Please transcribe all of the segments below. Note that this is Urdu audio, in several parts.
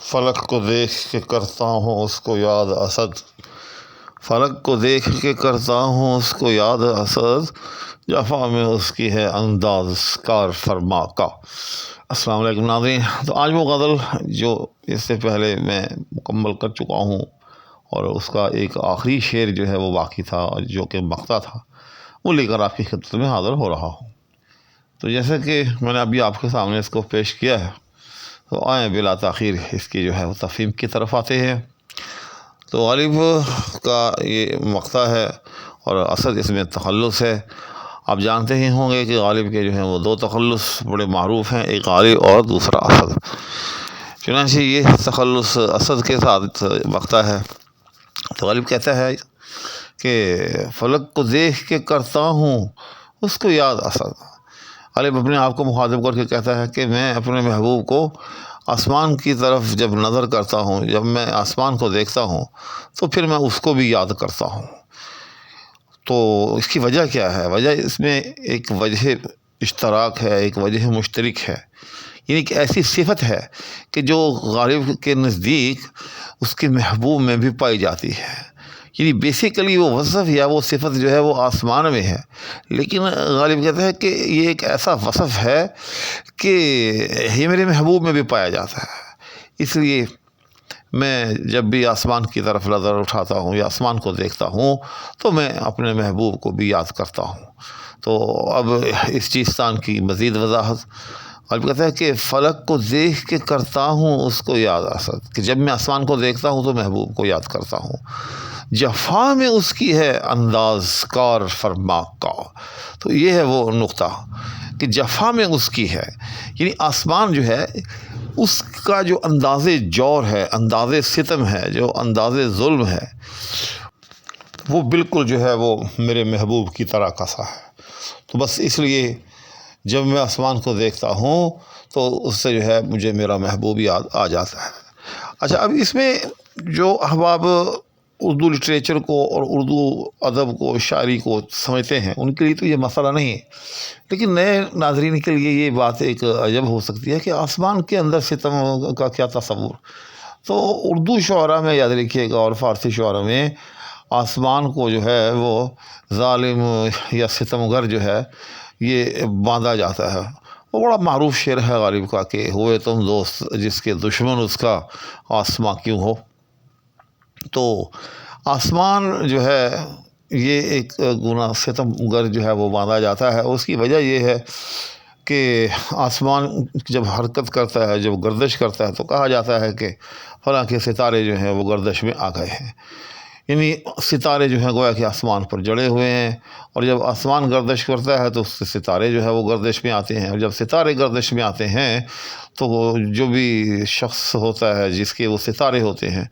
فلک کو دیکھ کے کرتا ہوں اس کو یاد اسد، فلک کو دیکھ کے کرتا ہوں اس کو یاد اسد، جفا میں اس کی ہے انداز کار فرما کا۔ السلام علیکم ناظرین، تو آج وہ غزل جو اس سے پہلے میں مکمل کر چکا ہوں اور اس کا ایک آخری شعر جو ہے وہ باقی تھا جو کہ مقطع تھا، وہ لے کر آپ کی خدمت میں حاضر ہو رہا ہوں۔ تو جیسے کہ میں نے ابھی آپ کے سامنے اس کو پیش کیا ہے، تو آئیں بلا تاخیر اس کی جو ہے وہ تفہیم کی طرف آتے ہیں۔ تو غالب کا یہ مقطع ہے اور اسد اس میں تخلص ہے۔ آپ جانتے ہی ہوں گے کہ غالب کے جو ہیں وہ دو تخلص بڑے معروف ہیں، ایک غالب اور دوسرا اسد۔ چنانچہ یہ تخلص اسد کے ساتھ مقطع ہے۔ تو غالب کہتا ہے کہ فلک کو دیکھ کے کرتا ہوں اس کو یاد اسد۔ غالب اپنے آپ کو مخاطب کر کے کہتا ہے کہ میں اپنے محبوب کو آسمان کی طرف جب نظر کرتا ہوں، جب میں آسمان کو دیکھتا ہوں تو پھر میں اس کو بھی یاد کرتا ہوں۔ تو اس کی وجہ کیا ہے؟ وجہ اس میں ایک وجہ اشتراک ہے، ایک وجہ مشترک ہے، یعنی کہ ایسی صفت ہے کہ جو غالب کے نزدیک اس کے محبوب میں بھی پائی جاتی ہے۔ یعنی بیسیکلی وہ وصف یا وہ صفت جو ہے وہ آسمان میں ہے، لیکن غالب کہتا ہے کہ یہ ایک ایسا وصف ہے کہ یہ میرے محبوب میں بھی پایا جاتا ہے۔ اس لیے میں جب بھی آسمان کی طرف نظر اٹھاتا ہوں یا آسمان کو دیکھتا ہوں تو میں اپنے محبوب کو بھی یاد کرتا ہوں۔ تو اب اس چیستان کی مزید وضاحت غالب کہتا ہے کہ فلک کو دیکھ کے کرتا ہوں اس کو یاد اسد، کہ جب میں آسمان کو دیکھتا ہوں تو محبوب کو یاد کرتا ہوں۔ جفا میں اس کی ہے انداز کار فرما کا۔ تو یہ ہے وہ نقطہ کہ جفا میں اس کی ہے، یعنی آسمان جو ہے اس کا جو انداز جور ہے، انداز ستم ہے، جو انداز ظلم ہے، وہ بالکل جو ہے وہ میرے محبوب کی طرح کسا ہے۔ تو بس اس لیے جب میں آسمان کو دیکھتا ہوں تو اس سے جو ہے مجھے میرا محبوب یاد آ جاتا ہے۔ اچھا، اب اس میں جو احباب اردو لٹریچر کو اور اردو ادب کو، شاعری کو سمجھتے ہیں ان کے لیے تو یہ مسئلہ نہیں ہے، لیکن نئے ناظرین کے لیے یہ بات ایک عجب ہو سکتی ہے کہ آسمان کے اندر ستم کا کیا تصور۔ تو اردو شعراء میں یاد رکھیے گا اور فارسی شعراء میں آسمان کو جو ہے وہ ظالم یا ستمگر جو ہے یہ باندھا جاتا ہے۔ وہ بڑا معروف شعر ہے غالب کا کہ ہوئے تم دوست جس کے دشمن اس کا آسماں کیوں ہو۔ تو آسمان جو ہے یہ ایک گناہ ستمگر جو ہے وہ باندھا جاتا ہے۔ اس کی وجہ یہ ہے کہ آسمان جب حرکت کرتا ہے، جب گردش کرتا ہے تو کہا جاتا ہے کہ فلاں کے ستارے جو ہیں وہ گردش میں آ گئے ہیں، یعنی ستارے جو ہیں گویا کہ آسمان پر جڑے ہوئے ہیں، اور جب آسمان گردش کرتا ہے تو اس سے ستارے جو ہے وہ گردش میں آتے ہیں، اور جب ستارے گردش میں آتے ہیں تو جو بھی شخص ہوتا ہے جس کے وہ ستارے ہوتے ہیں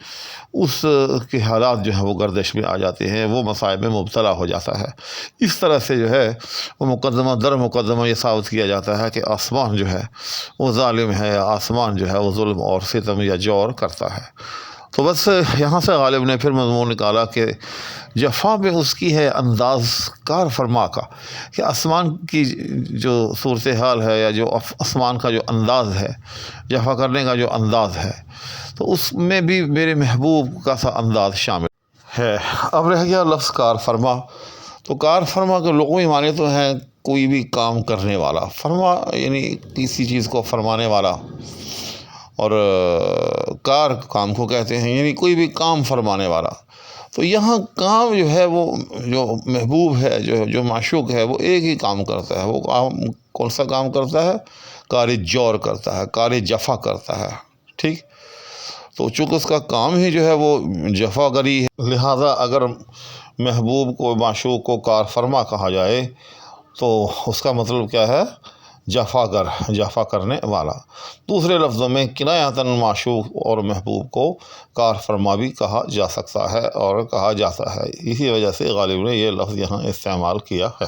اس کے حالات جو ہیں وہ گردش میں آ جاتے ہیں، وہ مصائب میں مبتلا ہو جاتا ہے۔ اس طرح سے جو ہے وہ مقدمہ در مقدمہ یہ ثابت کیا جاتا ہے کہ آسمان جو ہے وہ ظالم ہے، آسمان جو ہے وہ ظلم اور ستم یا جور کرتا ہے۔ تو بس یہاں سے غالب نے پھر مضمون نکالا کہ جفا میں اس کی ہے انداز کار فرما کا، کہ آسمان کی جو صورتحال ہے یا جو آسمان کا جو انداز ہے، جفا کرنے کا جو انداز ہے، تو اس میں بھی میرے محبوب کا سا انداز شامل ہے۔ اب رہ گیا لفظ کار فرما۔ تو کار فرما کے لغوی معنی تو ہیں کوئی بھی کام کرنے والا، فرما یعنی کسی چیز کو فرمانے والا، اور کار کام کو کہتے ہیں، یعنی کوئی بھی کام فرمانے والا۔ تو یہاں کام جو ہے وہ جو محبوب ہے، جو معشوق ہے، وہ ایک ہی کام کرتا ہے۔ وہ کام کون سا کام کرتا ہے؟ کار جور کرتا ہے، کار جفا کرتا ہے، ٹھیک۔ تو چونکہ اس کا کام ہی جو ہے وہ جفا گری ہے، لہٰذا اگر محبوب کو، معشوق کو کار فرما کہا جائے تو اس کا مطلب کیا ہے؟ جفا گر، جفا کرنے والا۔ دوسرے لفظوں میں کنایتاً معشوق اور محبوب کو کار فرما بھی کہا جا سکتا ہے اور کہا جاتا ہے، اسی وجہ سے غالب نے یہ لفظ یہاں استعمال کیا ہے۔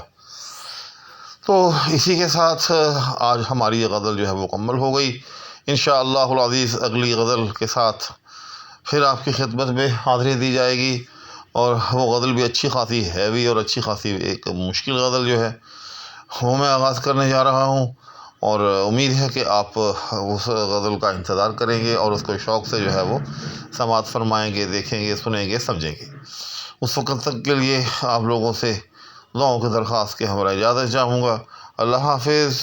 تو اسی کے ساتھ آج ہماری یہ غزل جو ہے مکمل ہو گئی۔ انشاءاللہ العزیز اگلی غزل کے ساتھ پھر آپ کی خدمت میں حاضری دی جائے گی، اور وہ غزل بھی اچھی خاصی ہیوی اور اچھی خاصی ایک مشکل غزل جو ہے وہ میں آغاز کرنے جا رہا ہوں، اور امید ہے کہ آپ اس غزل کا انتظار کریں گے اور اس کو شوق سے جو ہے وہ سماعت فرمائیں گے، دیکھیں گے، سنیں گے، سمجھیں گے۔ اس وقت تک کے لیے آپ لوگوں سے دعاؤں کی درخواست کے ہمراہ اجازت چاہوں گا۔ اللہ حافظ۔